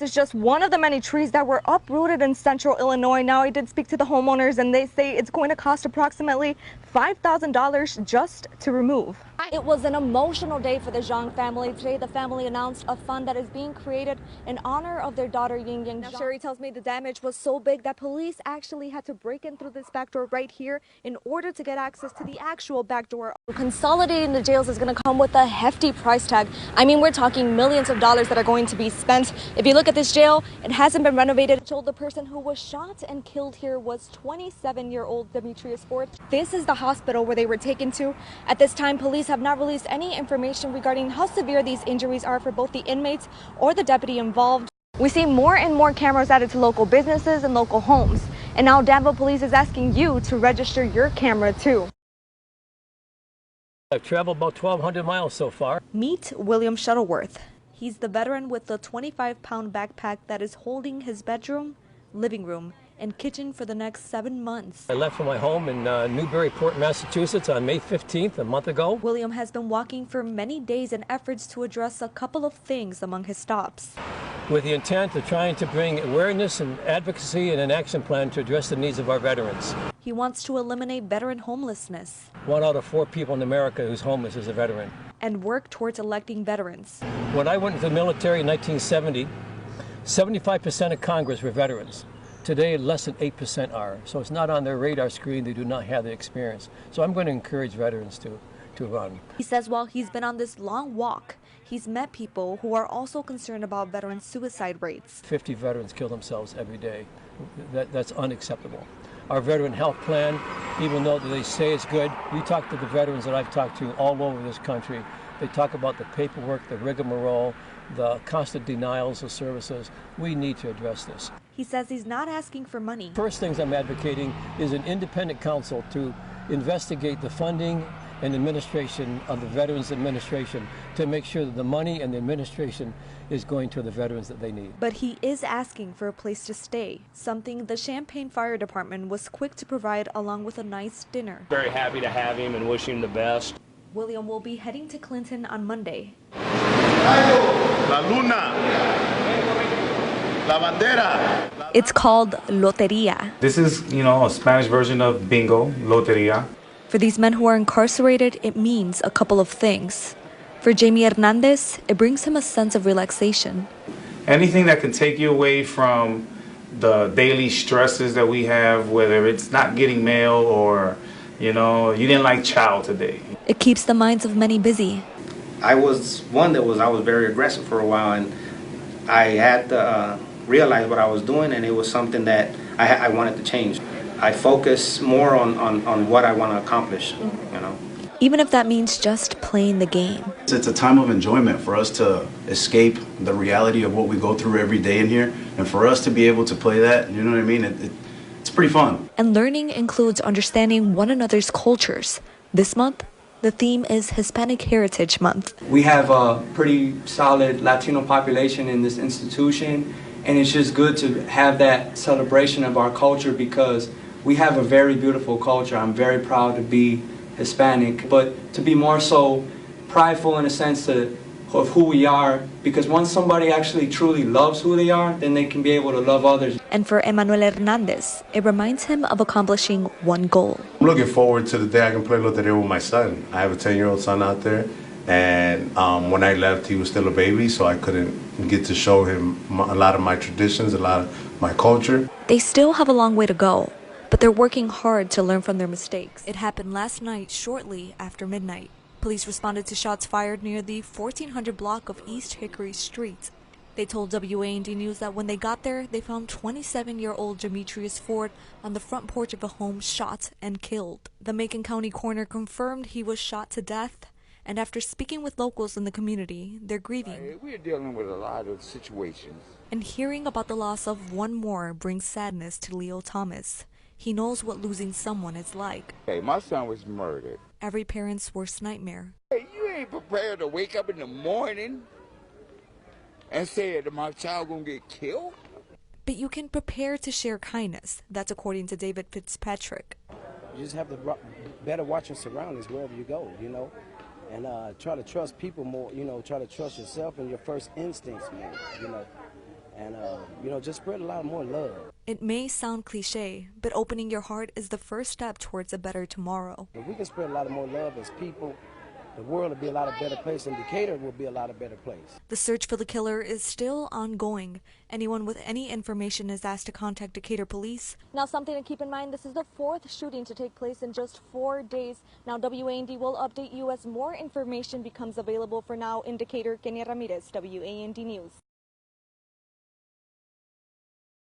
This is just one of the many trees that were uprooted in central Illinois. Now, I did speak to the homeowners, and they say it's going to cost approximately $5,000 just to remove. It was an emotional day for the Zhang family. Today, the family announced a fund that is being created in honor of their daughter, Ying Yang. Now, Sherry tells me the damage was so big that police actually had to break in through this back door right here in order to get access to the actual back door. Consolidating the jails is going to come with a hefty price tag. I mean, we're talking millions of dollars that are going to be spent. If you look at this jail, it hasn't been renovated. Told the person who was shot and killed here was 27-year-old Demetrius Ford. This is the hospital where they were taken to. At this time, police have not released any information regarding how severe these injuries are for both the inmates or the deputy involved. We see more and more cameras added to local businesses and local homes. And now Danville Police is asking you to register your camera too. I've traveled about 1,200 miles so far. Meet William Shuttleworth. He's the veteran with the 25-pound backpack that is holding his bedroom, living room, and kitchen for the next 7 months. I left for my home in Newburyport, Massachusetts on May 15th, a month ago. William has been walking for many days in efforts to address a couple of things among his stops, with the intent of trying to bring awareness and advocacy and an action plan to address the needs of our veterans. He wants to eliminate veteran homelessness. 1 out of 4 people in America who's homeless is a veteran. And work towards electing veterans. When I went into the military in 1970, 75% of Congress were veterans. Today, less than 8% are. So it's not on their radar screen. They do not have the experience. So I'm going to encourage veterans to run. He says while he's been on this long walk, he's met people who are also concerned about veteran suicide rates. 50 veterans kill themselves every day. That's unacceptable. Our veteran health plan, even though they say it's good, we talk to the veterans that I've talked to all over this country. They talk about the paperwork, the rigmarole, the constant denials of services. We need to address this. He says he's not asking for money. First things I'm advocating is an independent council to investigate the funding and administration of the Veterans Administration to make sure that the money and the administration is going to the veterans that they need. But he is asking for a place to stay, something the Champaign Fire Department was quick to provide along with a nice dinner. Very happy to have him and wish him the best. William will be heading to Clinton on Monday. La Luna. La Bandera. It's called Loteria. This is, a Spanish version of bingo, Loteria. For these men who are incarcerated, it means a couple of things. For Jamie Hernandez, it brings him a sense of relaxation. Anything that can take you away from the daily stresses that we have, whether it's not getting mail or, you didn't like chow today. It keeps the minds of many busy. I was very aggressive for a while, and I had to realize what I was doing, and it was something that I wanted to change. I focus more on what I want to accomplish, Even if that means just playing the game. It's a time of enjoyment for us to escape the reality of what we go through every day in here, and for us to be able to play that, you know what I mean? It's pretty fun. And learning includes understanding one another's cultures. This month, the theme is Hispanic Heritage Month. We have a pretty solid Latino population in this institution, and it's just good to have that celebration of our culture because we have a very beautiful culture. I'm very proud to be Hispanic, but to be more so prideful in a sense of who we are, because once somebody actually truly loves who they are, then they can be able to love others. And for Emmanuel Hernandez, it reminds him of accomplishing one goal. I'm looking forward to the day I can play Loteria with my son. I have a 10-year-old son out there, and when I left, he was still a baby, so I couldn't get to show him a lot of my traditions, a lot of my culture. They still have a long way to go, but they're working hard to learn from their mistakes. It happened last night, shortly after midnight. Police responded to shots fired near the 1400 block of East Hickory Street. They told WAND News that when they got there, they found 27-year-old Demetrius Ford on the front porch of a home shot and killed. The Macon County coroner confirmed he was shot to death, and after speaking with locals in the community, they're grieving. We're dealing with a lot of situations. And hearing about the loss of one more brings sadness to Leo Thomas. He knows what losing someone is like. Hey, my son was murdered. Every parent's worst nightmare. Hey, you ain't prepared to wake up in the morning and say that my child gonna get killed? But you can prepare to share kindness. That's according to David Fitzpatrick. You just have to better watch your surroundings wherever you go, and try to trust people more, try to trust yourself and your first instincts more, and just spread a lot more love. It may sound cliche, but opening your heart is the first step towards a better tomorrow. If we can spread a lot more love as people, the world will be a lot of better place, and Decatur will be a lot of better place. The search for the killer is still ongoing. Anyone with any information is asked to contact Decatur police. Now, something to keep in mind, this is the 4th shooting to take place in just 4 days. Now, WAND will update you as more information becomes available. For now, in Decatur, Kenya Ramirez, WAND News.